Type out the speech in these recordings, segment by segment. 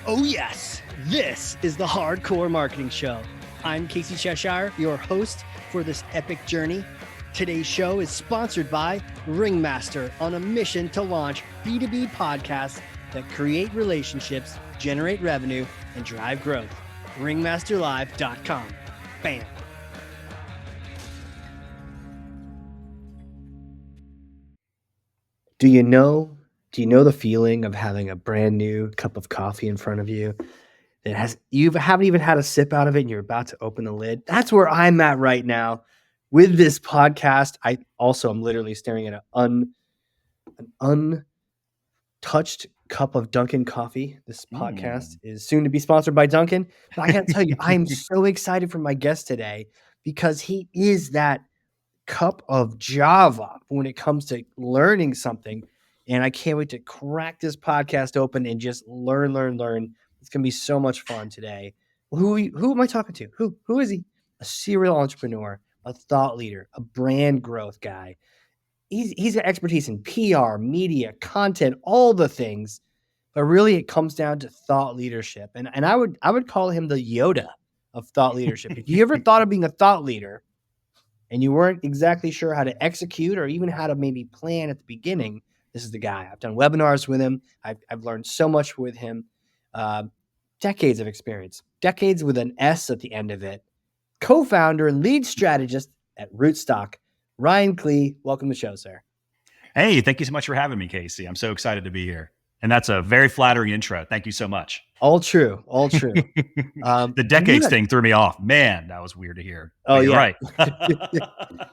Oh yes, this is the Hardcore Marketing Show. I'm Casey Cheshire, your host for this epic journey. Today's show is sponsored by Ringmaster, on a mission to launch B2B podcasts that create relationships, generate revenue, and drive growth. Ringmasterlive.com. Bam. Do you know the feeling of having a brand new cup of coffee in front of you? You haven't even had a sip out of it and you're about to open the lid? That's where I'm at right now with this podcast. I also am literally staring at an untouched cup of Dunkin' coffee. This podcast is soon to be sponsored by Dunkin'. But I gotta tell you, I'm so excited for my guest today because he is that cup of Java when it comes to learning something. And I can't wait to crack this podcast open and just learn. It's going to be so much fun today. Who am I talking to? Who is he? A serial entrepreneur, a thought leader, a brand growth guy. He's got expertise in PR, media, content, all the things. But really, it comes down to thought leadership. And I would call him the Yoda of thought leadership. If you ever thought of being a thought leader and you weren't exactly sure how to execute or even how to maybe plan at the beginning, this is the guy. I've done webinars with him. I've learned so much with him. Decades of experience, decades with an S at the end of it. Co-founder and lead strategist at Rootstock, Ryan Klee. Welcome to the show, sir. Hey, thank you so much for having me, Casey. I'm so excited to be here. And that's a very flattering intro. Thank you so much. All true. The decades thing threw me off. Man, that was weird to hear. Oh, you're yeah. Right.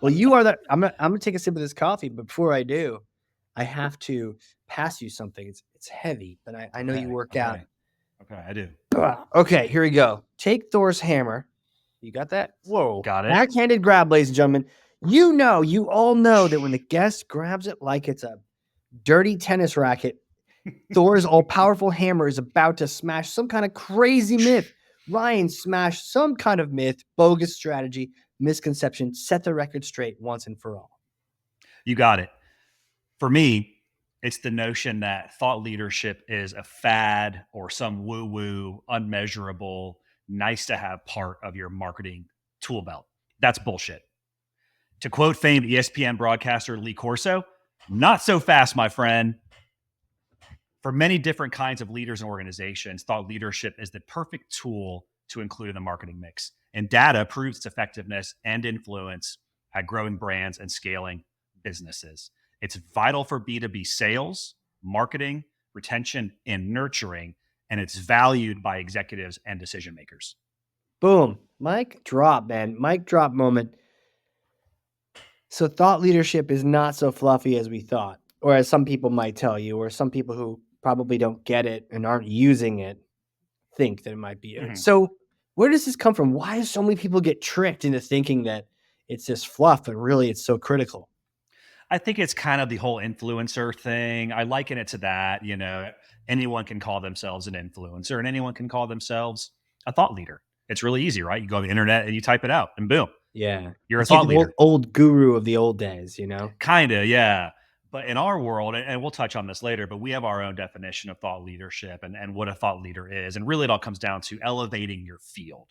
Well, you are that. I'm gonna take a sip of this coffee, but before I do, I have to pass you something. It's heavy, but I know you work out. Okay, I do. Okay, here we go. Take Thor's hammer. You got that? Whoa. Got it. Backhanded grab, ladies and gentlemen. You all know that when the guest grabs it like it's a dirty tennis racket, Thor's all-powerful hammer is about to smash some kind of crazy myth. Ryan smashed some kind of myth, bogus strategy, misconception, set the record straight once and for all. You got it. For me, it's the notion that thought leadership is a fad or some woo-woo, unmeasurable, nice-to-have part of your marketing tool belt. That's bullshit. To quote famed ESPN broadcaster Lee Corso, not so fast, my friend. For many different kinds of leaders and organizations, thought leadership is the perfect tool to include in the marketing mix. And data proves its effectiveness and influence at growing brands and scaling businesses. It's vital for B2B sales, marketing, retention, and nurturing, and it's valued by executives and decision makers. Boom. Mic drop, man. Mic drop moment. So thought leadership is not so fluffy as we thought, or as some people might tell you, or some people who probably don't get it and aren't using it think that it might be it. Mm-hmm. So where does this come from? Why do so many people get tricked into thinking that it's just fluff, but really it's so critical? I think it's kind of the whole influencer thing. I liken it to that. You know, anyone can call themselves an influencer and anyone can call themselves a thought leader. It's really easy, right? You go to the internet and you type it out and boom. Yeah. You're a thought leader. Old guru of the old days, you know? Kind of, yeah. But in our world, and we'll touch on this later, but we have our own definition of thought leadership and what a thought leader is. And really it all comes down to elevating your field.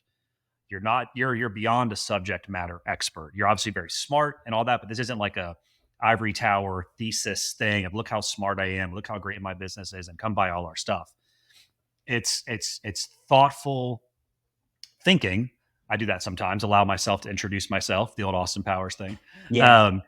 You're beyond a subject matter expert. You're obviously very smart and all that, but this isn't like a ivory tower thesis thing of look how smart I am, look how great my business is, and come buy all our stuff. It's thoughtful thinking. I do that sometimes, allow myself to introduce myself, the old Austin Powers thing. Yeah.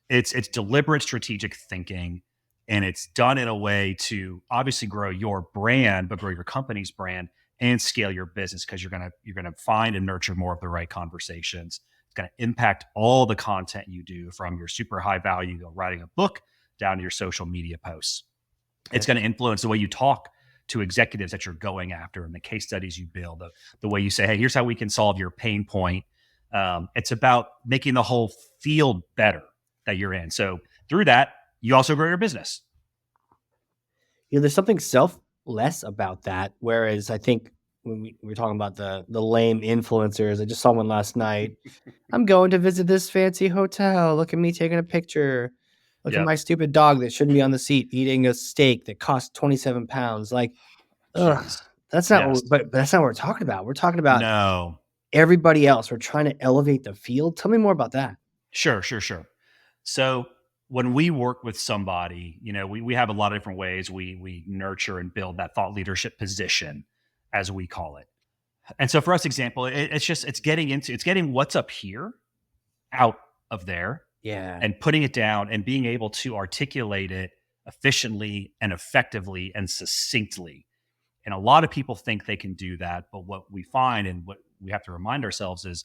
It's deliberate strategic thinking, and it's done in a way to obviously grow your brand, but grow your company's brand and scale your business because you're gonna find and nurture more of the right conversations. It's going to impact all the content you do, from your super high value writing a book down to your social media posts. Okay. It's going to influence the way you talk to executives that you're going after and the case studies you build, the way you say, hey, here's how we can solve your pain point. It's about making the whole field better that you're in. So through that, you also grow your business. You know, there's something selfless about that. Whereas I think when we were talking about the lame influencers, I just saw one last night. I'm going to visit this fancy hotel. Look at me taking a picture. Look at my stupid dog that shouldn't be on the seat eating a steak that costs 27 pounds. Like, ugh, That's not Yes. what, but that's not what we're talking about. We're talking about No. everybody else. We're trying to elevate the field. Tell me more about that. Sure, sure, sure. So when we work with somebody, we have a lot of different ways we nurture and build that thought leadership position, as we call it. And so for us, example, it's getting what's up here out of there Yeah. and putting it down and being able to articulate it efficiently and effectively and succinctly. And a lot of people think they can do that, but what we find and what we have to remind ourselves is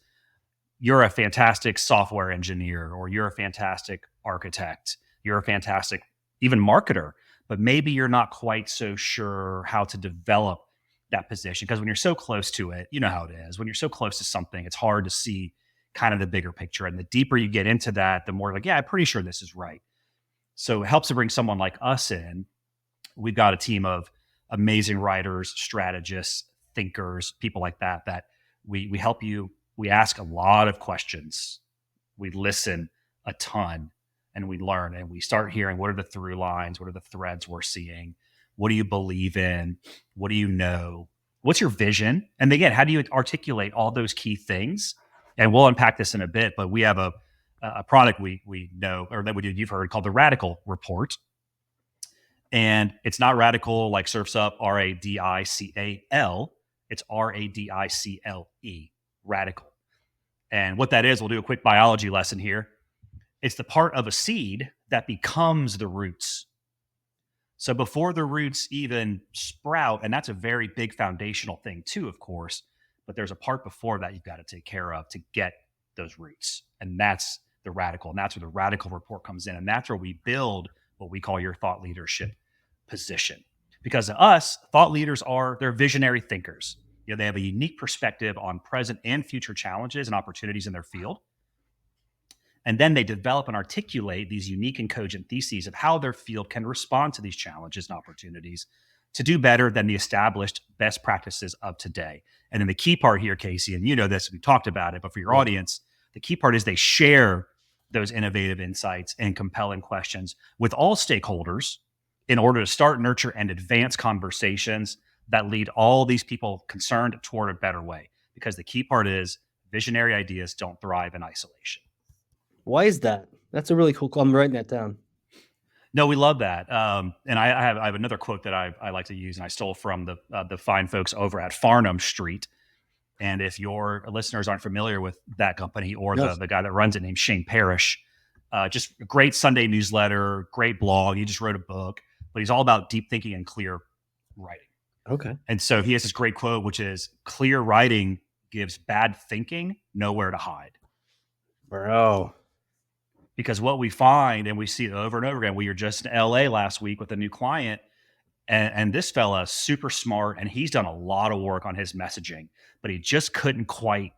you're a fantastic software engineer or you're a fantastic architect, you're a fantastic even marketer, but maybe you're not quite so sure how to develop that position because when you're so close to it, you know how it is. When you're so close to something, it's hard to see kind of the bigger picture. And the deeper you get into that, the more like, yeah, I'm pretty sure this is right. So it helps to bring someone like us in. We've got a team of amazing writers, strategists, thinkers, people like that, that we help you. We ask a lot of questions. We listen a ton and we learn and we start hearing what are the through lines, what are the threads we're seeing, what do you believe in, what do you know, what's your vision, and again, how do you articulate all those key things? And we'll unpack this in a bit, but we have a product we know or that we do you've heard called the Radical Report, and it's not radical like surfs up RADICAL. It's RADICLE, radical. And what that is, we'll do a quick biology lesson here. It's the part of a seed that becomes the roots. So before the roots even sprout, and that's a very big foundational thing too, of course, but there's a part before that you've got to take care of to get those roots. And that's the radical. And that's where the Radical Report comes in. And that's where we build what we call your thought leadership position. Because to us, thought leaders they're visionary thinkers. They have a unique perspective on present and future challenges and opportunities in their field. And then they develop and articulate these unique and cogent theses of how their field can respond to these challenges and opportunities to do better than the established best practices of today. And then the key part here, Casey, and you know this, we talked about it, but for your audience, the key part is they share those innovative insights and compelling questions with all stakeholders in order to start, nurture, and advance conversations that lead all these people concerned toward a better way. Because the key part is visionary ideas don't thrive in isolation. Why is that? That's a really cool. I'm writing that down. No, we love that. And I have another quote that I like to use, and I stole from the fine folks over at Farnham Street. And if your listeners aren't familiar with that company or the guy that runs it named Shane Parrish, just a great Sunday newsletter, great blog. He just wrote a book, but he's all about deep thinking and clear writing. Okay. And so he has this great quote, which is clear writing gives bad thinking nowhere to hide. Bro. Because what we find, and we see it over and over again, we were just in LA last week with a new client, and this fella is super smart, and he's done a lot of work on his messaging, but he just couldn't quite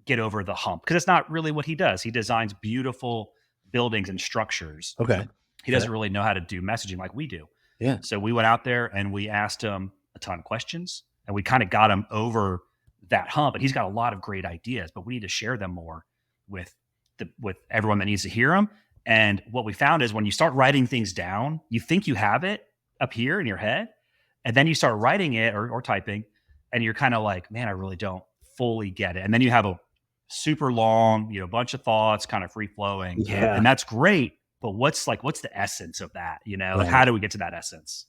get over the hump because it's not really what he does. He designs beautiful buildings and structures. Okay. He doesn't really know how to do messaging like we do. Yeah. So we went out there and we asked him a ton of questions, and we kind of got him over that hump. And he's got a lot of great ideas, but we need to share them more with everyone that needs to hear them. And what we found is when you start writing things down, you think you have it up here in your head, and then you start writing it or typing, and you're kind of like, man, I really don't fully get it. And then you have a super long, bunch of thoughts, kind of free flowing. Yeah. And that's great. But what's the essence of that? Like how do we get to that essence?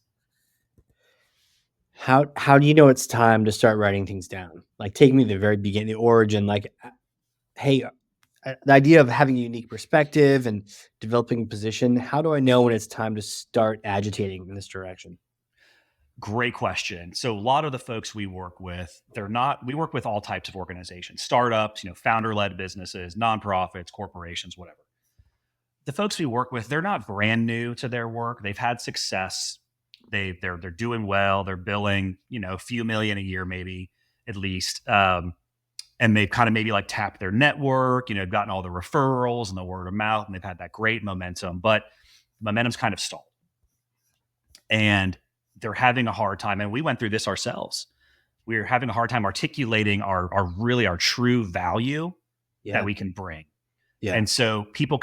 How do you know it's time to start writing things down? Like, take me to the very beginning, the origin. Like, hey, the idea of having a unique perspective and developing a position. How do I know when it's time to start agitating in this direction? Great question. So a lot of the folks we work with, we work with all types of organizations, startups, founder-led businesses, nonprofits, corporations, whatever. The folks we work with, they're not brand new to their work. They've had success. They're doing well. They're billing, a few million a year, maybe at least. And they've kind of maybe like tapped their network, gotten all the referrals and the word of mouth, and they've had that great momentum, but momentum's kind of stalled. And they're having a hard time. And we went through this ourselves. We were having a hard time articulating our true value that we can bring. Yeah. And so people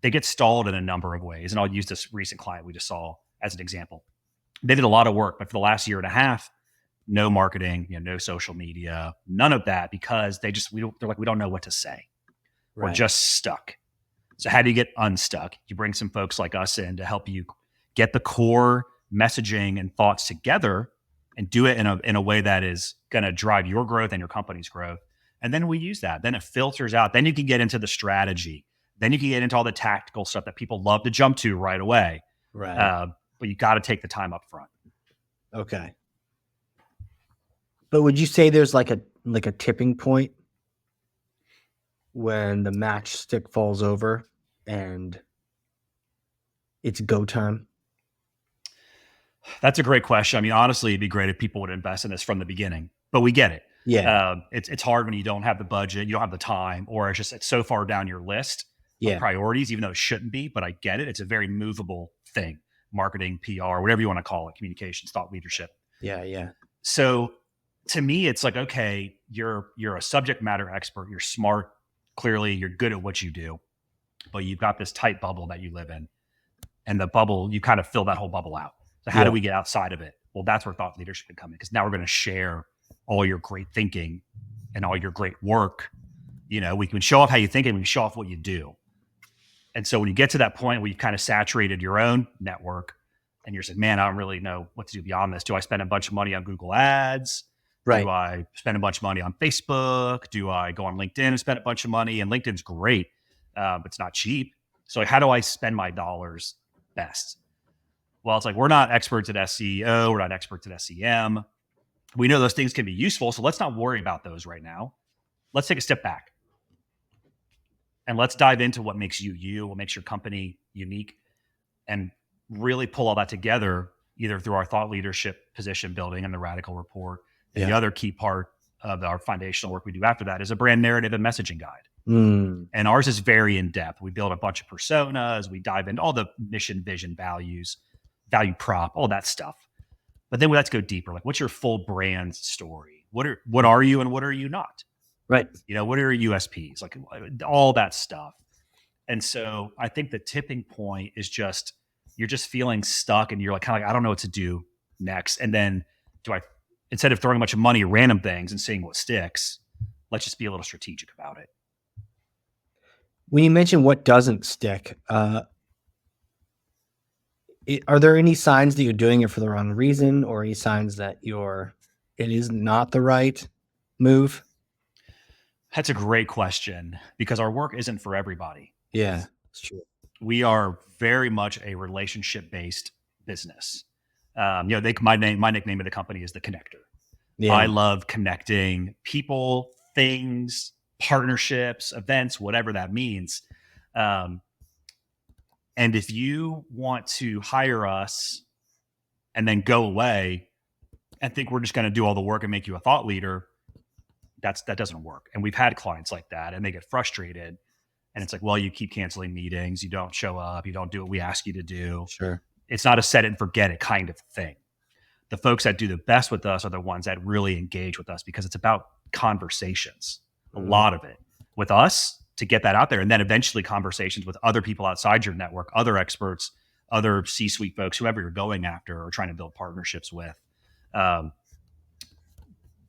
they get stalled in a number of ways. And I'll use this recent client we just saw as an example. They did a lot of work, but for the last year and a half, no marketing, no social media, none of that, because they're like, we don't know what to say. We're just stuck. So how do you get unstuck? You bring some folks like us in to help you get the core messaging and thoughts together and do it in a way that is going to drive your growth and your company's growth. And then we use that. Then it filters out. Then you can get into the strategy. Then you can get into all the tactical stuff that people love to jump to right away. Right. But you got to take the time up front. Okay. But would you say there's like a tipping point when the matchstick falls over and it's go time? That's a great question. I mean, honestly, it'd be great if people would invest in this from the beginning, but we get it. Yeah. It's hard when you don't have the budget, you don't have the time, or it's so far down your list of priorities, even though it shouldn't be. But I get it. It's a very movable thing: marketing, PR, whatever you want to call it, communications, thought leadership. Yeah. So to me, it's like, okay, you're a subject matter expert. You're smart. Clearly, you're good at what you do, but you've got this tight bubble that you live in, and the bubble, you kind of fill that whole bubble out. So how do we get outside of it? Well, that's where thought leadership can come in, because now we're going to share all your great thinking and all your great work. We can show off how you think and we can show off what you do. And so when you get to that point where you've kind of saturated your own network and you're saying, man, I don't really know what to do beyond this. Do I spend a bunch of money on Google Ads? Right. Do I spend a bunch of money on Facebook? Do I go on LinkedIn and spend a bunch of money? And LinkedIn's great, but it's not cheap. So how do I spend my dollars best? Well, it's like, we're not experts at SEO. We're not experts at SEM. We know those things can be useful. So let's not worry about those right now. Let's take a step back and let's dive into what makes you, what makes your company unique, and really pull all that together, either through our thought leadership position building and the Radical Report. And the other key part of our foundational work we do after that is a brand narrative and messaging guide. And ours is very in depth. We build a bunch of personas. We dive into all the mission, vision, values, value prop, all that stuff. But then let's go deeper. Like, what's your full brand story? What are you and what are you not? Right. What are your USPs? Like, all that stuff. And so I think the tipping point is just, you're just feeling stuck and you're like, kind of like, I don't know what to do next. And then instead of throwing a bunch of money at random things and seeing what sticks, let's just be a little strategic about it. When you mention what doesn't stick, are there any signs that you're doing it for the wrong reason, or any signs that it is not the right move? That's a great question, because our work isn't for everybody. Yeah, that's true. We are very much a relationship-based business. My nickname of the company is the Connector. Yeah. I love connecting people, things, partnerships, events, whatever that means. And if you want to hire us and then go away and think we're just going to do all the work and make you a thought leader, that doesn't work. And we've had clients like that, and they get frustrated. And it's like, well, you keep canceling meetings, you don't show up, you don't do what we ask you to do. Sure. It's not a set it and forget it kind of thing. The folks that do the best with us are the ones that really engage with us, because it's about conversations, a lot of it with us, to get that out there. And then eventually conversations with other people outside your network, other experts, other C-suite folks, whoever you're going after or trying to build partnerships with.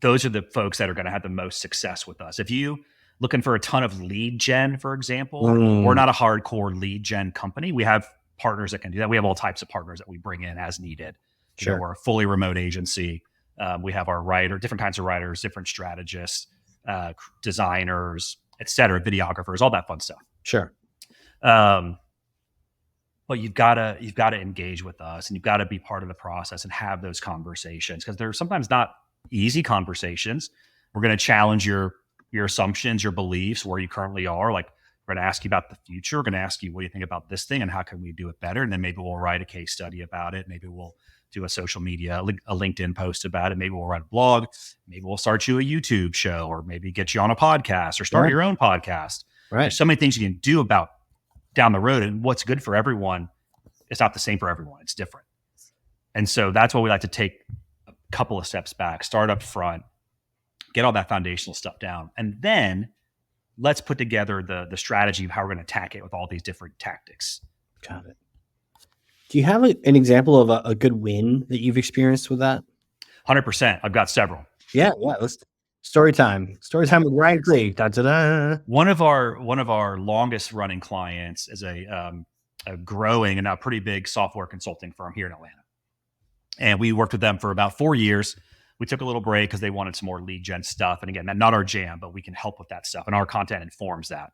Those are the folks that are going to have the most success with us. If you looking for a ton of lead gen, for example, we're not a hardcore lead gen company. We have partners that can do that. We have all types of partners that we bring in as needed. Sure. We're a fully remote agency. We have our different kinds of writers, different strategists, designers, et cetera, videographers, all that fun stuff. Sure. But you've got to engage with us, and you've got to be part of the process and have those conversations, because they're sometimes not easy conversations. We're going to challenge your assumptions, your beliefs, where you currently are. Like, we're going to ask you about the future. We're going to ask you, what do you think about this thing and how can we do it better? And then maybe we'll write a case study about it. Maybe we'll do a social media, a LinkedIn post about it. Maybe we'll write a blog. Maybe we'll start you a YouTube show, or maybe get you on a podcast, or start your own podcast. Right. There's so many things you can do about down the road, and what's good for everyone is not the same for everyone. It's different. And so that's why we like to take a couple of steps back, start up front, get all that foundational stuff down, and then let's put together the strategy of how we're going to attack it with all these different tactics. Got it. Do you have an example of a good win that you've experienced with that? 100%. I've got several. Yeah. Let's story time. Story time with Ryan Klee. Da-da-da. One of our longest running clients is a growing and now pretty big software consulting firm here in Atlanta. And we worked with them for about 4 years. We took a little break because they wanted some more lead gen stuff. And again, not our jam, but we can help with that stuff. And our content informs that.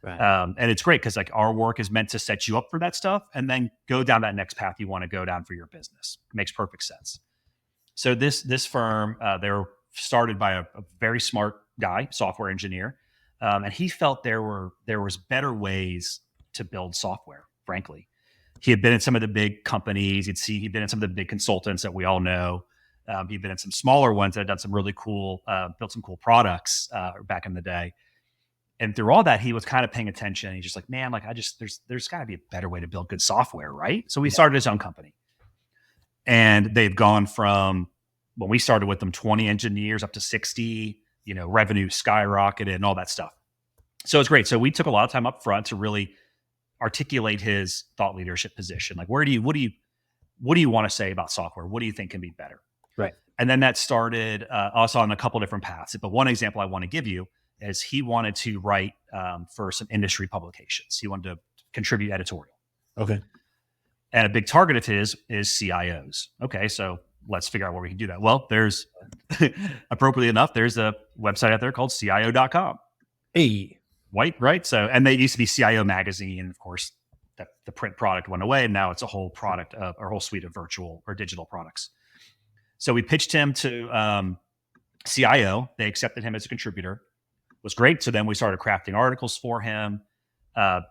Right. And it's great because like our work is meant to set you up for that stuff and then go down that next path you want to go down for your business. Makes perfect sense. So this firm, they were started by a very smart guy, software engineer. And he felt there was better ways to build software, frankly. He had been in some of the big companies. He'd been in some of the big consultants that we all know. He'd been in some smaller ones that had done some really cool, built some cool products back in the day. And through all that, he was kind of paying attention. He's just like, man, like there's got to be a better way to build good software, right? So we started his own company, and they've gone from when we started with them 20 engineers up to 60. Revenue skyrocketed and all that stuff. So it's great. So we took a lot of time up front to really articulate his thought leadership position. Like, what do you want to say about software? What do you think can be better? Right. And then that started us on a couple different paths. But one example I want to give you is he wanted to write for some industry publications. He wanted to contribute editorial. Okay. And a big target of his is CIOs. Okay, so let's figure out where we can do that. Well, there's, appropriately enough, there's a website out there called CIO.com. Hey. Right? So, and they used to be CIO magazine. And of course, the print product went away. And now it's a whole product, or whole suite of virtual or digital products. So we pitched him to CIO. They accepted him as a contributor. It was great. So then we started crafting articles for him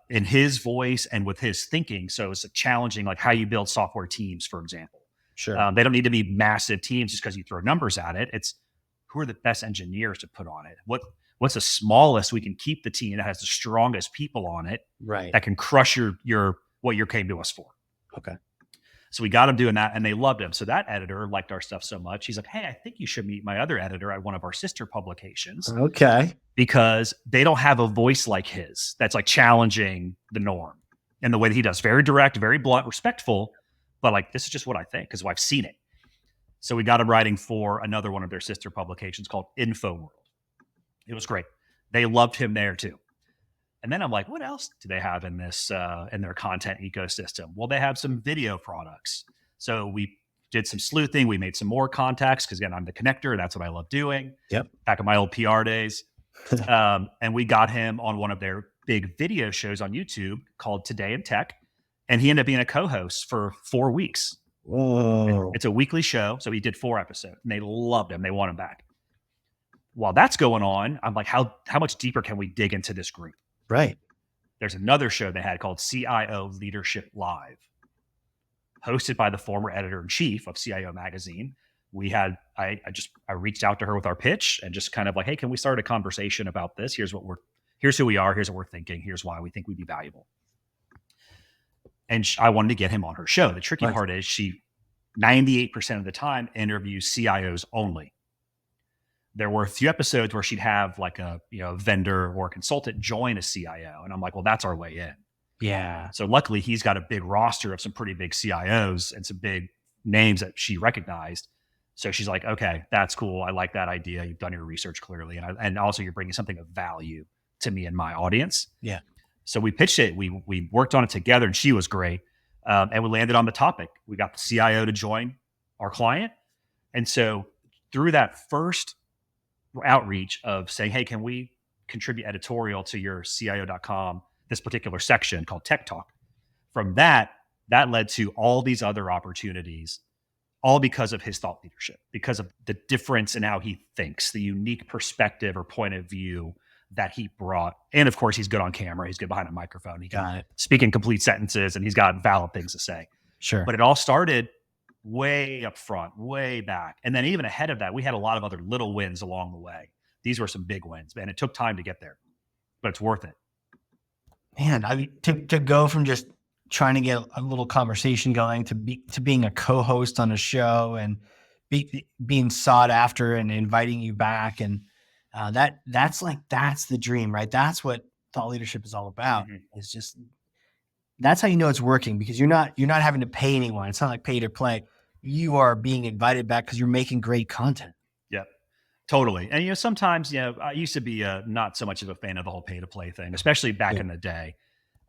in his voice and with his thinking. So it's challenging, like how you build software teams, for example. Sure. They don't need to be massive teams just because you throw numbers at it. It's who are the best engineers to put on it? What's the smallest we can keep the team that has the strongest people on it, right, that can crush your what you came to us for. Okay. So we got him doing that, and they loved him. So that editor liked our stuff so much. He's like, hey, I think you should meet my other editor at one of our sister publications. Okay. Because they don't have a voice like his that's like challenging the norm in the way that he does. Very direct, very blunt, respectful, but like, this is just what I think because I've seen it. So we got him writing for another one of their sister publications called InfoWorld. It was great. They loved him there too. And then I'm like, what else do they have in this in their content ecosystem? Well, they have some video products. So we did some sleuthing. We made some more contacts because again, I'm the connector. And that's what I love doing. Yep. Back in my old PR days. And we got him on one of their big video shows on YouTube called Today in Tech. And he ended up being a co-host for 4 weeks. Whoa. It's a weekly show. So he did 4 episodes and they loved him. They want him back. While that's going on, I'm like, how much deeper can we dig into this group? Right. There's another show they had called CIO Leadership Live, hosted by the former editor-in-chief of CIO Magazine. I reached out to her with our pitch and just kind of like, hey, can we start a conversation about this? Here's who we are. Here's what we're thinking. Here's why we think we'd be valuable. And I wanted to get him on her show. The tricky part is she 98% of the time interviews CIOs only. There were a few episodes where she'd have like a vendor or a consultant join a CIO. And I'm like, well, that's our way in. Yeah. So luckily he's got a big roster of some pretty big CIOs and some big names that she recognized. So she's like, okay, that's cool. I like that idea. You've done your research clearly. And also you're bringing something of value to me and my audience. Yeah. So we pitched it. We worked on it together and she was great. And we landed on the topic. We got the CIO to join our client. And so through that first outreach of saying, hey, can we contribute editorial to your CIO.com, this particular section called Tech Talk? From that led to all these other opportunities, all because of his thought leadership, because of the difference in how he thinks, the unique perspective or point of view that he brought. And of course, he's good on camera. He's good behind a microphone. He can speak in complete sentences and he's got valid things to say. Sure. But it all started way up front, way back. And then even ahead of that, we had a lot of other little wins along the way. These were some big wins, and it took time to get there, but it's worth it. Man, I mean, to go from just trying to get a little conversation going to being a co-host on a show and being sought after and inviting you back. And that's the dream, right? That's what thought leadership is all about. Mm-hmm. It's just, that's how you know it's working, because you're not having to pay anyone. It's not like pay to play. you are being invited back because you're making great content. Yep. Totally. And, sometimes, I used to be not so much of a fan of the whole pay to play thing, especially back in the day.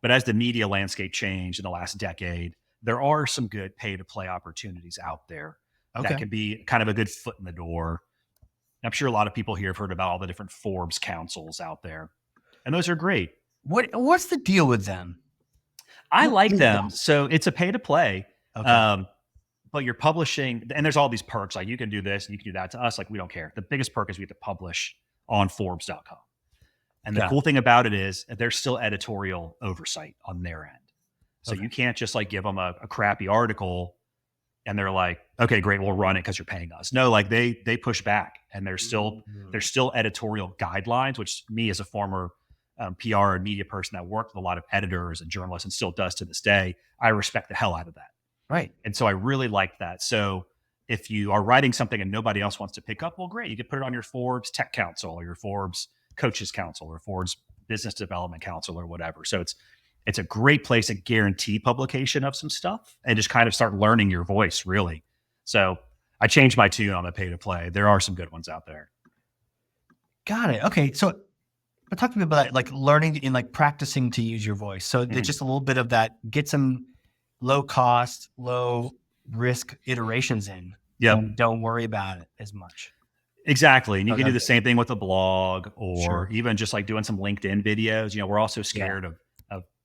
But as the media landscape changed in the last decade, there are some good pay to play opportunities out there that Okay. can be kind of a good foot in the door. I'm sure a lot of people here have heard about all the different Forbes councils out there, and those are great. What's the deal with them? I What like is them. that? So it's a pay to play. Okay. But you're publishing, and there's all these perks. Like you can do this and you can do that. To us, like we don't care. The biggest perk is we get to publish on Forbes.com. And the Yeah. cool thing about it is there's still editorial oversight on their end. So you can't just like give them a crappy article and they're like, okay, great, we'll run it because you're paying us. No, like they push back, and there's still editorial guidelines, which me as a former PR and media person that worked with a lot of editors and journalists and still does to this day, I respect the hell out of that. Right. And so I really like that. So if you are writing something and nobody else wants to pick up, well, great. You could put it on your Forbes Tech Council or your Forbes Coaches Council or Forbes Business Development Council or whatever. So it's a great place to guarantee publication of some stuff and just kind of start learning your voice, really. So I changed my tune on the pay to play. There are some good ones out there. Got it. Okay. So, but talk to me about that, like learning and like practicing to use your voice. So there's just a little bit of that, get some low cost, low risk iterations in. Yep. And don't worry about it as much. Exactly. And you can do the same thing with a blog or even just like doing some LinkedIn videos. We're also scared of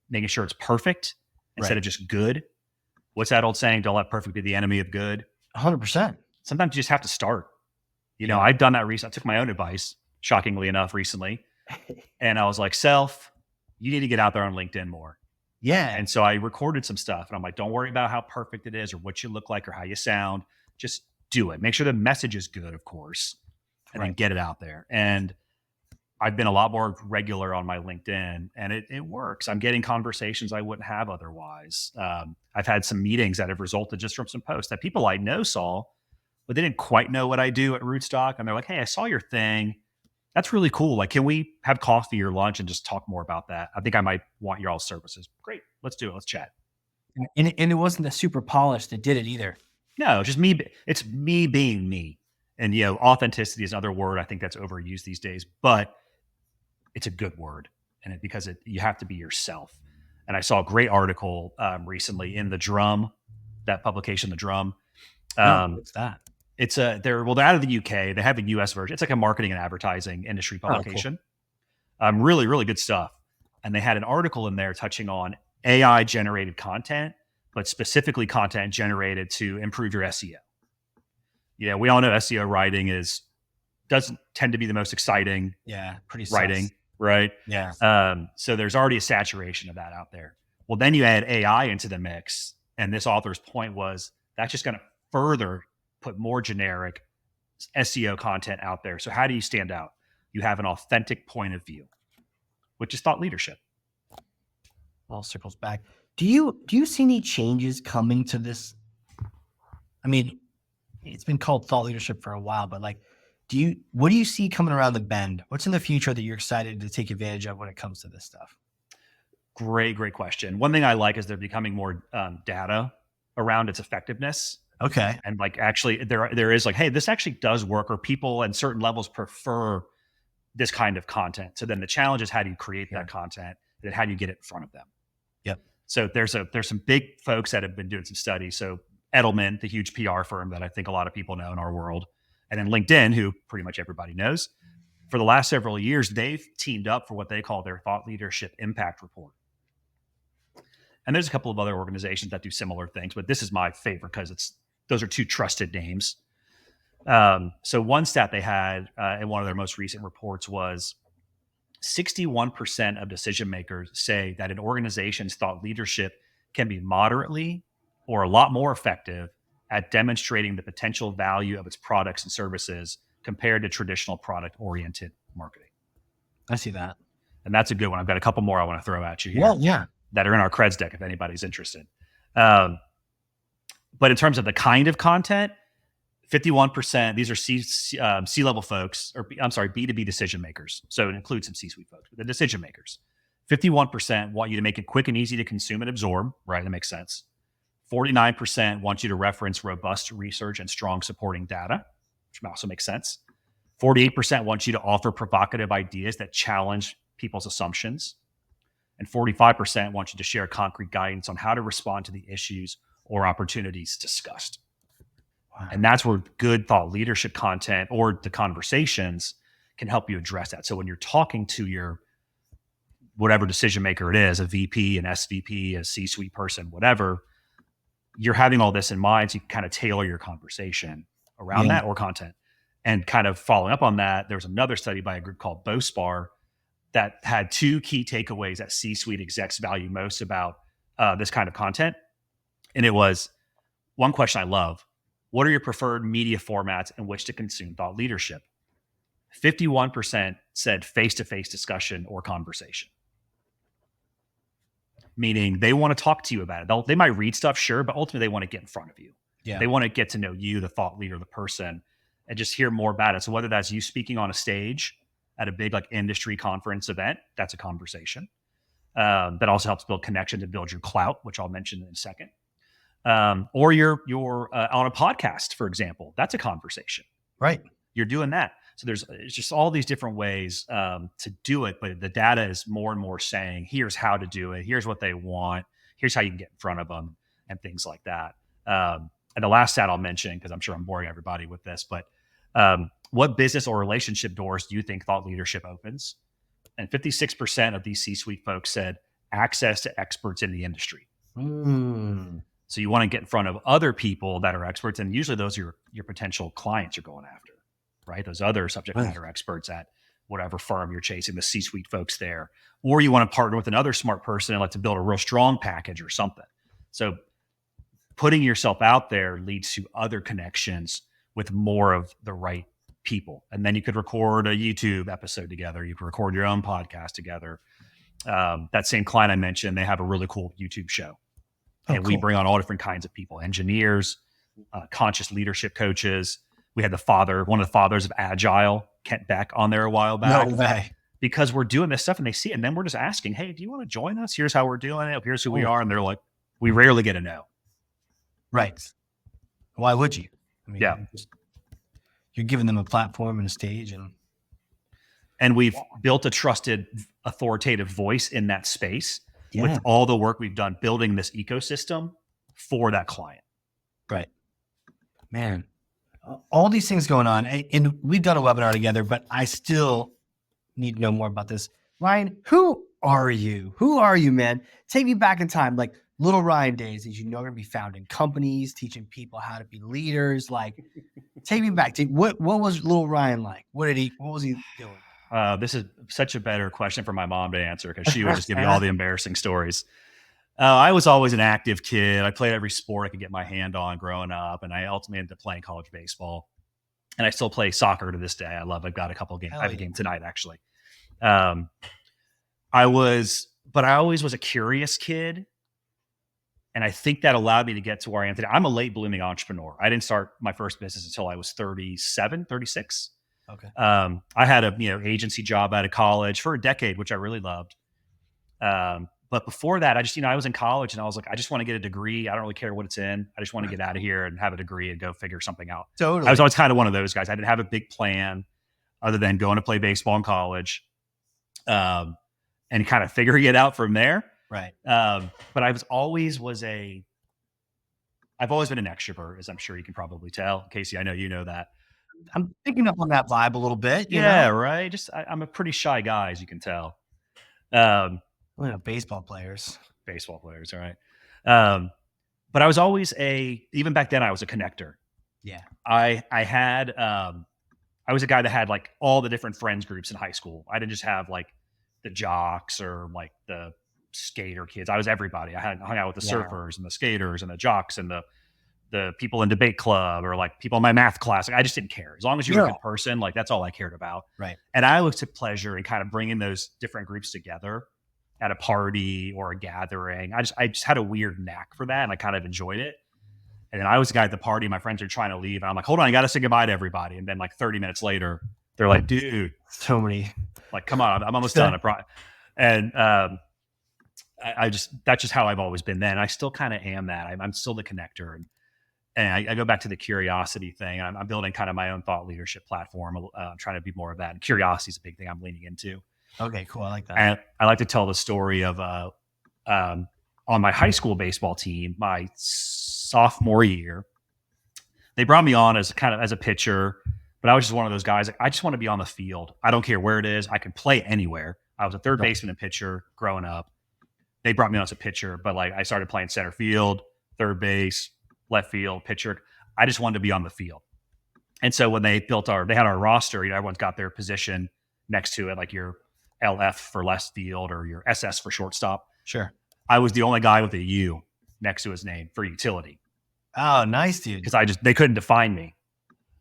making sure it's perfect instead of just good. What's that old saying? Don't let perfect be the enemy of good. 100%. Sometimes you just have to start. I've done that recently. I took my own advice, shockingly enough, recently. And I was like, self, you need to get out there on LinkedIn more. Yeah. And so I recorded some stuff and I'm like, don't worry about how perfect it is or what you look like or how you sound. Just do it. Make sure the message is good, of course, and then get it out there. And I've been a lot more regular on my LinkedIn, and it works. I'm getting conversations I wouldn't have otherwise. I've had some meetings that have resulted just from some posts that people I know saw, but they didn't quite know what I do at Rootstock. And they're like, hey, I saw your thing. That's really cool. Like, can we have coffee or lunch and just talk more about that? I think I might want your all services. Great. Let's do it. Let's chat. And it wasn't the super polished that did it either. No, just me. It's me being me. And, authenticity is another word I think that's overused these days, but it's a good word, and because you have to be yourself. And I saw a great article recently in The Drum, that publication, The Drum. What's that? It's they're out of the UK. They have a US version. It's like a marketing and advertising industry publication. Cool. Really, really good stuff. And they had an article in there touching on AI generated content, but specifically content generated to improve your SEO. We all know SEO writing doesn't tend to be the most exciting. Pretty writing. sus. Right. Yeah. So there's already a saturation of that out there. Well, then you add AI into the mix. And this author's point was that's just going to further put more generic SEO content out there. So how do you stand out? You have an authentic point of view, which is thought leadership. All circles back. Do you see any changes coming to this? I mean, it's been called thought leadership for a while, but like, what do you see coming around the bend? What's in the future that you're excited to take advantage of when it comes to this stuff? Great question. One thing I like is they're becoming more data around its effectiveness. Okay. And like, actually there is like, hey, this actually does work, or people at certain levels prefer this kind of content. So then the challenge is, how do you create that content, and then how do you get it in front of them? Yep. So there's some big folks that have been doing some studies. So Edelman, the huge PR firm that I think a lot of people know in our world, and then LinkedIn, who pretty much everybody knows, for the last several years, they've teamed up for what they call their Thought Leadership Impact Report. And there's a couple of other organizations that do similar things, but this is my favorite because those are two trusted names. So one stat they had in one of their most recent reports was 61% of decision makers say that an organization's thought leadership can be moderately or a lot more effective at demonstrating the potential value of its products and services compared to traditional product-oriented marketing. I see that. And that's a good one. I've got a couple more I want to throw at you here. Well, yeah. That are in our creds deck if anybody's interested. But in terms of the kind of content, 51%, these are C-level folks, or I'm sorry, B2B decision makers. So it includes some C-suite folks, but the decision makers. 51% want you to make it quick and easy to consume and absorb, right? That makes sense. 49% want you to reference robust research and strong supporting data, which also makes sense. 48% want you to offer provocative ideas that challenge people's assumptions. And 45% want you to share concrete guidance on how to respond to the issues or opportunities discussed. Wow. And that's where good thought leadership content or the conversations can help you address that. So when you're talking to your whatever decision maker it is, a VP, an SVP, a C-suite person, whatever, you're having all this in mind, so you can kind of tailor your conversation around that or content. And kind of following up on that, there was another study by a group called BOSPAR that had two key takeaways that C-suite execs value most about this kind of content. And it was one question I love: what are your preferred media formats in which to consume thought leadership? 51% said face-to-face discussion or conversation. Meaning they want to talk to you about it. They might read stuff, sure, but ultimately they want to get in front of you. Yeah. They want to get to know you, the thought leader, the person, and just hear more about it. So whether that's you speaking on a stage at a big like industry conference event, that's a conversation. That also helps build connection to build your clout, which I'll mention in a second. Or you're on a podcast, for example, that's a conversation. Right. You're doing that. So it's just all these different ways to do it. But the data is more and more saying, here's how to do it. Here's what they want. Here's how you can get in front of them and things like that. And the last stat I'll mention, because I'm sure I'm boring everybody with this, but what business or relationship doors do you think thought leadership opens? And 56% of these C-suite folks said access to experts in the industry. So you want to get in front of other people that are experts, and usually those are your potential clients you're going after, right? Those other subject matter experts at whatever firm you're chasing, the C-suite folks there. Or you want to partner with another smart person and like to build a real strong package or something. So putting yourself out there leads to other connections with more of the right people. And then you could record a YouTube episode together. You could record your own podcast together. That same client I mentioned, they have a really cool YouTube show. And we bring on all different kinds of people: engineers, conscious leadership coaches. We had one of the fathers of Agile, Kent Beck, on there a while back. No way. Because we're doing this stuff and they see it. And then we're just asking, hey, do you want to join us? Here's how we're doing it. Here's who we are. And they're like, we rarely get a no. Right. Why would you? I mean, yeah. You're giving them a platform and a stage. And we've built a trusted, authoritative voice in that space with all the work we've done building this ecosystem for that client. Right. Man, all these things going on. And we've done a webinar together, but I still need to know more about this. Ryan, who are you? Who are you, man? Take me back in time, like little Ryan days, as you know, you're going to be founding companies, teaching people how to be leaders. Like, take me back. What was little Ryan like? What was he doing? This is such a better question for my mom to answer, because she would just give me all the embarrassing stories. I was always an active kid. I played every sport I could get my hand on growing up, and I ultimately ended up playing college baseball. And I still play soccer to this day. I've got a couple of games. I have a game tonight, actually. I always was a curious kid. And I think that allowed me to get to where I am today. I'm a late blooming entrepreneur. I didn't start my first business until I was 37, 36. Okay. I had a agency job out of college for a decade, which I really loved. But before that, I was in college and I was like, I just want to get a degree. I don't really care what it's in. I just want to get out of here and have a degree and go figure something out. Totally. I was always kind of one of those guys. I didn't have a big plan other than going to play baseball in college, and kind of figuring it out from there. Right. But I've always been an extrovert, as I'm sure you can probably tell. Casey, I know you know that. I'm picking up on that vibe a little bit. Yeah, right. I'm a pretty shy guy, as you can tell. Baseball players, all right. But I was always even back then, I was a connector. Yeah. I was a guy that had like all the different friends groups in high school. I didn't just have like the jocks or like the skater kids. I was everybody. I hung out with the surfers and the skaters and the jocks and the people in debate club or like people in my math class. Like, I just didn't care. As long as you were a good person, like that's all I cared about. Right. And I always took pleasure in kind of bringing those different groups together at a party or a gathering. I just had a weird knack for that, and I kind of enjoyed it. And then I was the guy at the party. My friends are trying to leave, and I'm like, "Hold on, I got to say goodbye to everybody." And then like 30 minutes later, they're like, "Dude, so many. Like, come on, I'm almost done." And that's just how I've always been. Then I still kind of am that. I'm still the connector, and I go back to the curiosity thing. I'm building kind of my own thought leadership platform. I'm trying to be more of that. And curiosity is a big thing I'm leaning into. Okay, cool. I like that. And I like to tell the story of on my high school baseball team, my sophomore year, they brought me on as a pitcher, but I was just one of those guys. I just want to be on the field. I don't care where it is. I can play anywhere. I was a third baseman and pitcher growing up. They brought me on as a pitcher, but like I started playing center field, third base, left field, pitcher. I just wanted to be on the field. And so when they had our roster, everyone's got their position next to it, like your LF for left field or your SS for shortstop. Sure. I was the only guy with a U next to his name for utility. Oh, nice, dude. Because they couldn't define me.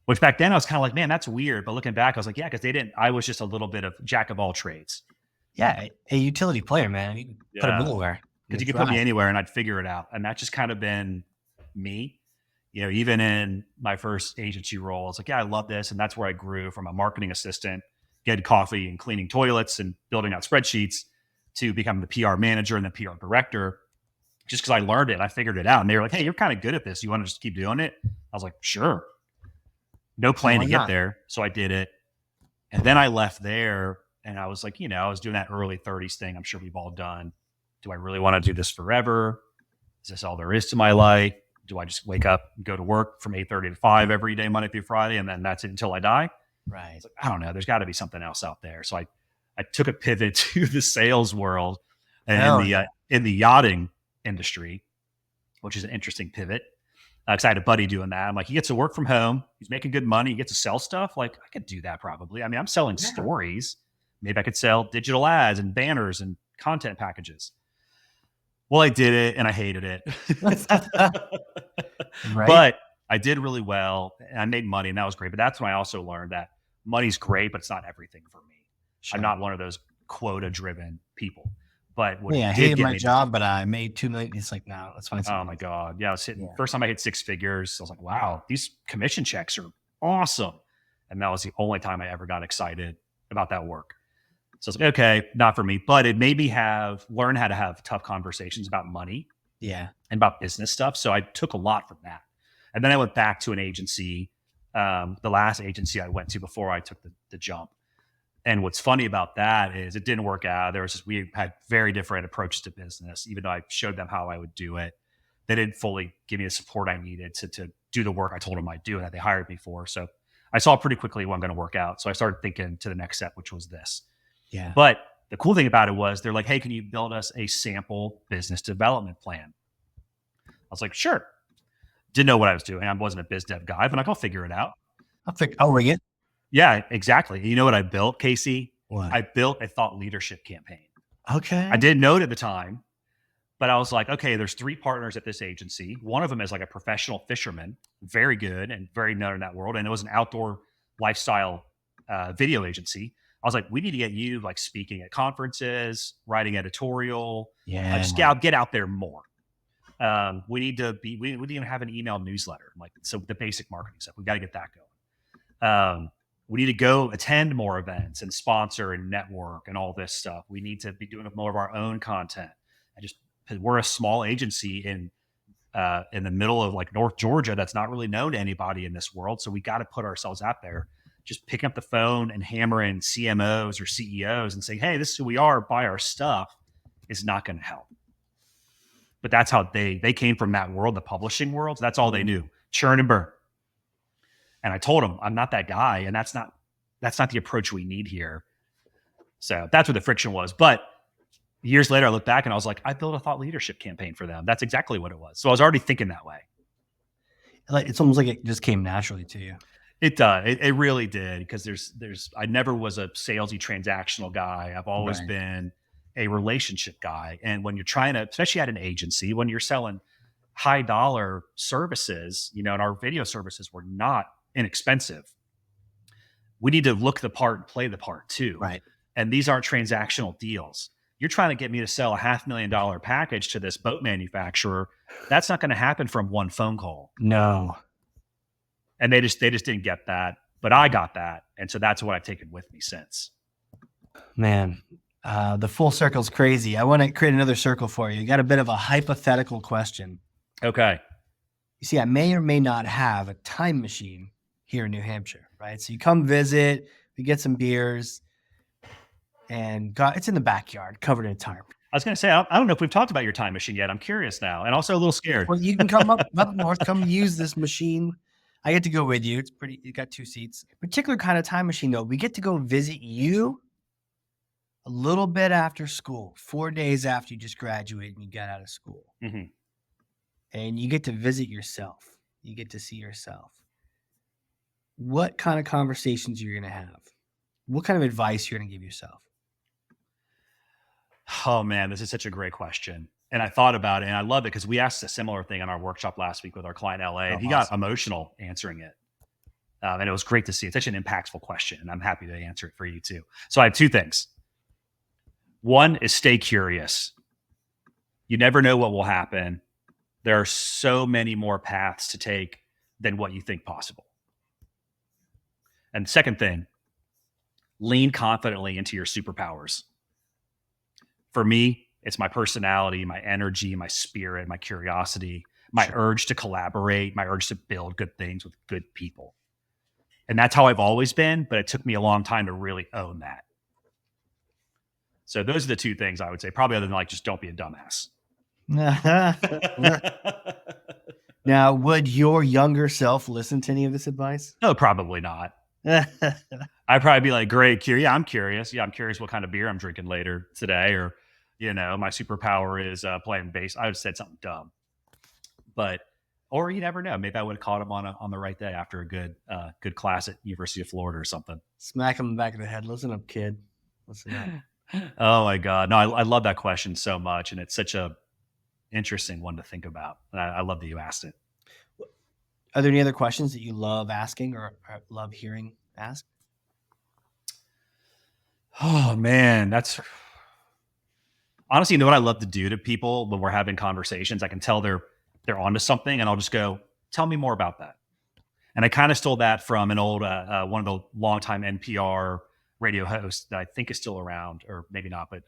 Which back then I was kind of like, man, that's weird. But looking back, I was like, yeah, because I was just a little bit of jack of all trades. Yeah, a utility player, man. You can put him anywhere. Because you could put me anywhere and I'd figure it out. And that's just kind of been me. Even in my first agency role, it's like, yeah, I love this. And that's where I grew from a marketing assistant, getting coffee and cleaning toilets and building out spreadsheets to become the PR manager and the PR director, just because I learned it. I figured it out. And they were like, hey, you're kind of good at this. You want to just keep doing it? I was like, sure. No plan to get there. So I did it. And then I left there and I was like, I was doing that early 30s thing. I'm sure we've all done. Do I really want to do this forever? Is this all there is to my life? Do I just wake up and go to work from 8:30 to 5 every day, Monday through Friday, and then that's it until I die? Right. Like, I don't know. There's got to be something else out there. So I took a pivot to the sales world and in the yachting industry, which is an interesting pivot. Because I had a buddy doing that. I'm like, he gets to work from home. He's making good money. He gets to sell stuff. Like, I could do that probably. I mean, I'm selling stories. Maybe I could sell digital ads and banners and content packages. Well, I did it and I hated it. Right? But I did really well and I made money and that was great. But that's when I also learned that money's great, but it's not everything for me. Sure. I'm not one of those quota driven people. But I hated my job, but I made $2 million. It's like, no, let's find something. Oh my God. Yeah. I was hitting first time I hit 6 figures. I was like, wow, these commission checks are awesome. And that was the only time I ever got excited about that work. So I was like, okay, not for me, but it made me learn how to have tough conversations about money. Yeah. And about business stuff. So I took a lot from that. And then I went back to an agency, the last agency I went to before I took the jump. And what's funny about that is it didn't work out. We had very different approaches to business. Even though I showed them how I would do it, they didn't fully give me the support I needed to do the work I told them I'd do and that they hired me for. So I saw pretty quickly it wasn't going to work out. So I started thinking to the next step, which was this. Yeah. But the cool thing about it was they're like, hey, can you build us a sample business development plan? I was like, sure. Didn't know what I was doing. I wasn't a biz dev guy, but I'll figure it out. I'll ring it. Yeah, exactly. You know what I built, Casey? What? I built a thought leadership campaign. Okay. I didn't know it at the time, but I was like, okay, there's 3 partners at this agency. One of them is like a professional fisherman, very good and very known in that world. And it was an outdoor lifestyle video agency. I was like, we need to get you like speaking at conferences, writing editorial. Yeah. Just get out there more. We need to have an email newsletter. Like, so the basic marketing stuff, we've got to get that going. We need to go attend more events and sponsor and network and all this stuff. We need to be doing more of our own content. We're a small agency in the middle of like North Georgia that's not really known to anybody in this world. So we got to put ourselves out there. Just picking up the phone and hammering CMOs or CEOs and saying, hey, this is who we are, buy our stuff, is not going to help. But that's how they came from that world, the publishing world. So that's all they knew, churn and burn. And I told them, I'm not that guy. And that's not the approach we need here. So that's where the friction was. But years later, I look back and I was like, I built a thought leadership campaign for them. That's exactly what it was. So I was already thinking that way. Like, it's almost like it just came naturally to you. It does. It really did. Because I never was a salesy transactional guy. I've always been a relationship guy. And when you're trying to, especially at an agency, when you're selling high dollar services, and our video services were not inexpensive. We need to look the part and play the part too. Right. And these aren't transactional deals. You're trying to get me to sell a $500,000 package to this boat manufacturer. That's not going to happen from one phone call. No. And they just didn't get that, but I got that. And so that's what I've taken with me since. Man, The full circle's crazy. I want to create another circle for you. You got a bit of a hypothetical question. Okay. You see, I may or may not have a time machine here in New Hampshire, right? So you come visit, we get some beers, and it's in the backyard, covered in tarp. I was going to say, I don't know if we've talked about your time machine yet. I'm curious now, and also a little scared. Well, you can come up north, come use this machine. I get to go with you. It's pretty. You got 2 seats. Particular kind of time machine though. We get to go visit you a little bit after school, 4 days after you just graduated and you got out of school, and you get to visit yourself. You get to see yourself. What kind of conversations you're going to have? What kind of advice you're going to give yourself? Oh man, this is such a great question. And I thought about it and I love it because we asked a similar thing in our workshop last week with our client LA, and he got emotional answering it. And it was great to see. It's such an impactful question, and I'm happy to answer it for you too. So I have 2 things. One is stay curious. You never know what will happen. There are so many more paths to take than what you think possible. And second thing, lean confidently into your superpowers. For me, it's my personality, my energy, my spirit, my curiosity, my urge to collaborate, my urge to build good things with good people. And that's how I've always been, but it took me a long time to really own that. So those are the 2 things I would say, probably other than like, just don't be a dumbass. Now, would your younger self listen to any of this advice? No, probably not. I'd probably be like, great, yeah, I'm curious. Yeah, I'm curious what kind of beer I'm drinking later today, or, my superpower is playing bass. I would have said something dumb, or you never know. Maybe I would have caught him on the right day after a good class at University of Florida or something. Smack him in the back of the head. Listen up, kid. Listen up. Oh my God. No, I love that question so much. And it's such a interesting one to think about. And I love that you asked it. Are there any other questions that you love asking or love hearing asked? Oh man, that's honestly, what I love to do to people when we're having conversations. I can tell they're onto something, and I'll just go, tell me more about that. And I kind of stole that from an old one of the longtime NPR radio hosts that I think is still around, or maybe not, but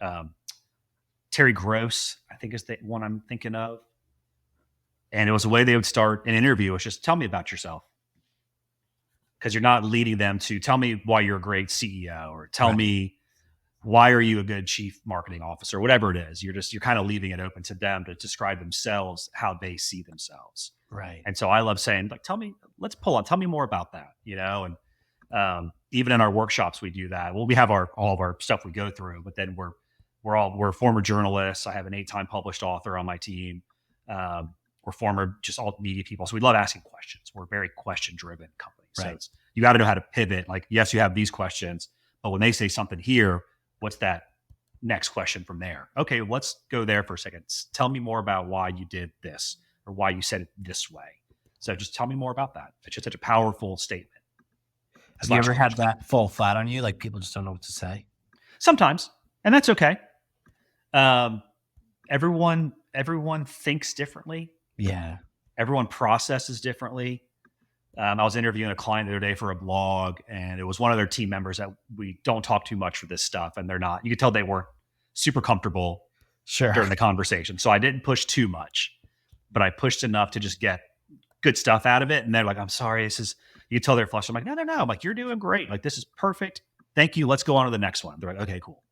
Terry Gross, I think is the one I'm thinking of. And it was the way they would start an interview was just tell me about yourself. Because you're not leading them to tell me why you're a great CEO, or tell me why are you a good chief marketing officer, whatever it is. You're kind of leaving it open to them to describe themselves, how they see themselves. Right. And so I love saying, like, tell me more about that, And even in our workshops, we do that. Well, we have all of our stuff we go through, but then we're former journalists. I have an 8-time published author on my team. We're former just all media people. So we love asking questions. We're a very question driven company. Right. So you got to know how to pivot. Like, yes, you have these questions, but when they say something here, what's that next question from there? Okay, let's go there for a second. Tell me more about why you did this or why you said it this way. So just tell me more about that. It's just such a powerful statement. Have you ever had that fall flat on you? Like people just don't know what to say? Sometimes, and that's okay. Everyone thinks differently. Yeah. Everyone processes differently. I was interviewing a client the other day for a blog, and it was one of their team members that we don't talk too much for this stuff. And they're not, you could tell they weren't super comfortable during the conversation. So I didn't push too much, but I pushed enough to just get good stuff out of it. And they're like, I'm sorry, you can tell they're flushed. I'm like, no. I'm like, you're doing great. Like, this is perfect. Thank you. Let's go on to the next one. They're like, okay, cool.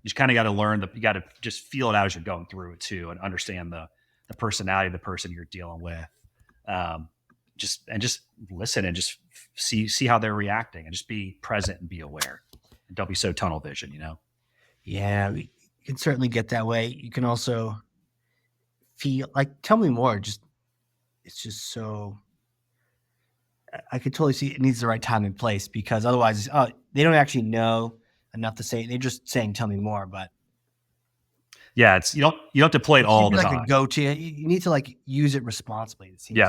You just kind of got to learn you got to just feel it out as you're going through it too, and understand the personality of the person you're dealing with. Just listen and just see how they're reacting, and just be present and be aware. And don't be so tunnel vision, Yeah, you can certainly get that way. You can also feel like, tell me more. It's just so, I could totally see it needs the right time and place, because otherwise, they don't actually know enough to say. They're just saying, tell me more. But yeah, you don't have to play it all the time. A go-to. You need to like use it responsibly. It seems.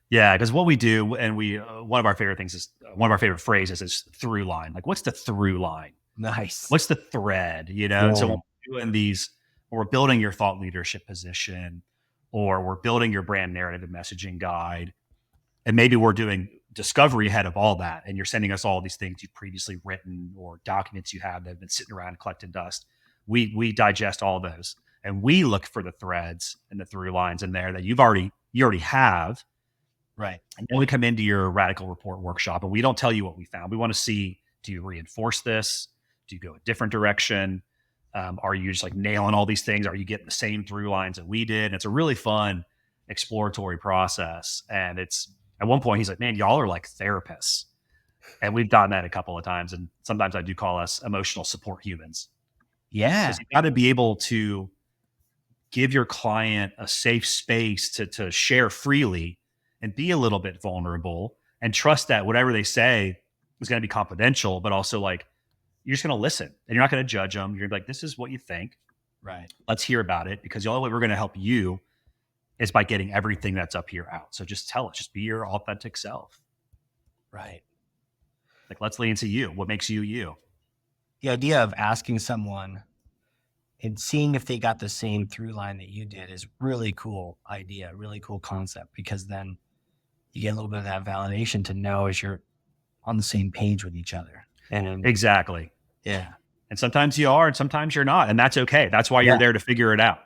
Yeah, because what we do, and one of our favorite things is one of our favorite phrases is through line. Like, what's the through line? Nice. What's the thread? Yeah. And so when we're doing these, when we're building your thought leadership position, or we're building your brand narrative and messaging guide, and maybe we're doing discovery ahead of all that, and you're sending us all these things you've previously written or documents you have that have been sitting around collecting dust. We digest all those, and we look for the threads and the through lines in there that you already have. Right. And then we come into your radical report workshop, and we don't tell you what we found. We want to see, do you reinforce this? Do you go a different direction? Are you just like nailing all these things? Are you getting the same through lines that we did? And it's a really fun exploratory process. And it's, at one point he's like, man, y'all are like therapists. And we've done that a couple of times. And sometimes I do call us emotional support humans. Yeah. Because you got to be able to give your client a safe space to share freely and be a little bit vulnerable, and trust that whatever they say is going to be confidential, but also like, you're just going to listen and you're not going to judge them. You're like, this is what you think. Right. Let's hear about it, because the only way we're going to help you is by getting everything that's up here out. So just tell us, just be your authentic self. Right. Like, let's lean into you. What makes you, you? The idea of asking someone and seeing if they got the same through line that you did is really cool idea, really cool concept, because then you get a little bit of that validation to know as you're on the same page with each other. And Exactly. yeah. And sometimes you are, and sometimes you're not. And that's okay. That's why you're there to figure it out.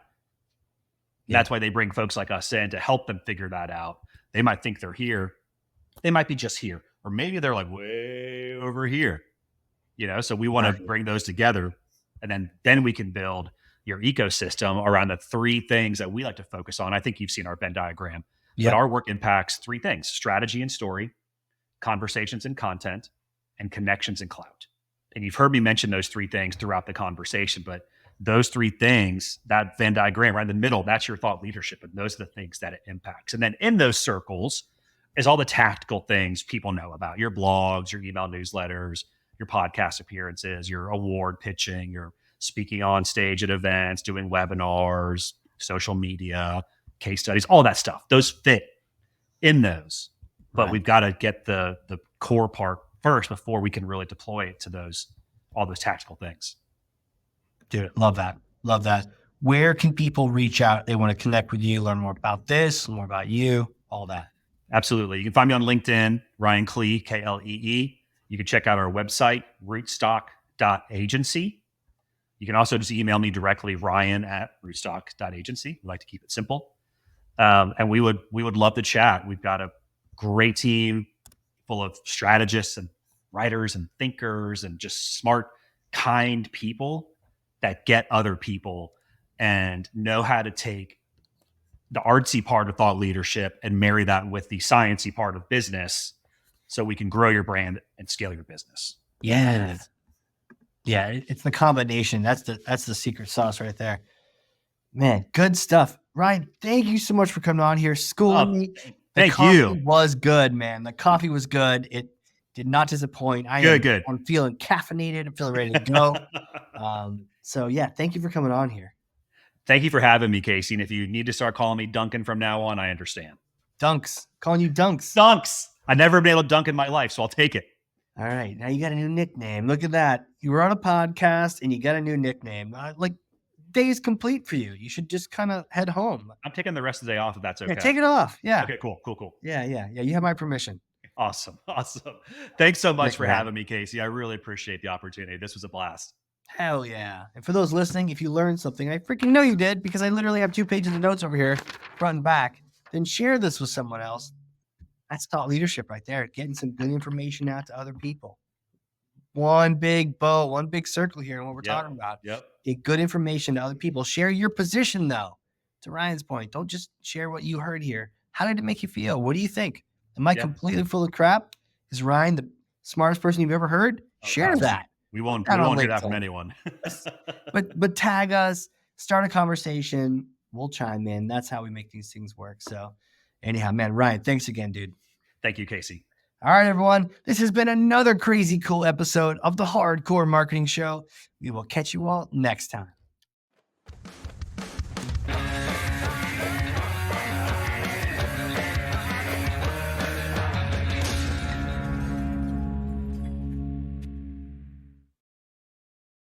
Yeah. That's why they bring folks like us in to help them figure that out. They might think they're here. They might be just here. Or maybe they're like way over here. So we want to bring those together. And then we can build your ecosystem around the three things that we like to focus on. I think you've seen our Venn diagram. But our work impacts three things: strategy and story, conversations and content, and connections and clout. And you've heard me mention those three things throughout the conversation, but those three things, that Venn diagram right in the middle, that's your thought leadership. And those are the things that it impacts. And then in those circles is all the tactical things people know about: your blogs, your email newsletters, your podcast appearances, your award pitching, your speaking on stage at events, doing webinars, social media, case studies, all that stuff. Those fit in those. But we've got to get the core part first before we can really deploy it to all those tactical things. Dude, love that. Love that. Where can people reach out? They want to connect with you, learn more about this, more about you, all that. Absolutely. You can find me on LinkedIn, Ryan Klee, Klee. You can check out our website, rootstock.agency. You can also just email me directly, ryan@rootstock.agency. We like to keep it simple. And we would love to chat. We've got a great team full of strategists and writers and thinkers and just smart, kind people that get other people and know how to take the artsy part of thought leadership and marry that with the sciencey part of business, so we can grow your brand and scale your business. Yeah. Yeah. It's the combination. That's the secret sauce right there. Man, good stuff. Ryan, thank you so much for coming on here, schooling me. Thank you. It was good, man. The coffee was good. It did not disappoint. Good. I'm feeling caffeinated. I'm feeling ready to go. So yeah, thank you for coming on here. Thank you for having me, Casey. And if you need to start calling me Duncan from now on, I understand. Dunks. Calling you Dunks. Dunks. I've never been able to dunk in my life, so I'll take it. All right. Now you got a new nickname. Look at that. You were on a podcast and you got a new nickname. Day is complete for you. You should just kind of head home. I'm taking the rest of the day off if that's okay. Yeah, take it off. Yeah. Okay, cool. Yeah. You have my permission. Awesome. Thanks so much for having me, Casey. I really appreciate the opportunity. This was a blast. Hell yeah. And for those listening, if you learned something, I freaking know you did, because I literally have 2 pages of notes over here, front and back, then share this with someone else. That's thought leadership right there. Getting some good information out to other people. One big bow, one big circle here in what we're talking about. Yep. Get good information to other people. Share your position, though. To Ryan's point, don't just share what you heard here. How did it make you feel? What do you think? Am I completely full of crap? Is Ryan the smartest person you've ever heard? Share that. We won't hear that from anyone. but tag us, start a conversation. We'll chime in. That's how we make these things work. So anyhow, man, Ryan, thanks again, dude. Thank you, Casey. All right, everyone. This has been another crazy cool episode of the Hardcore Marketing Show. We will catch you all next time.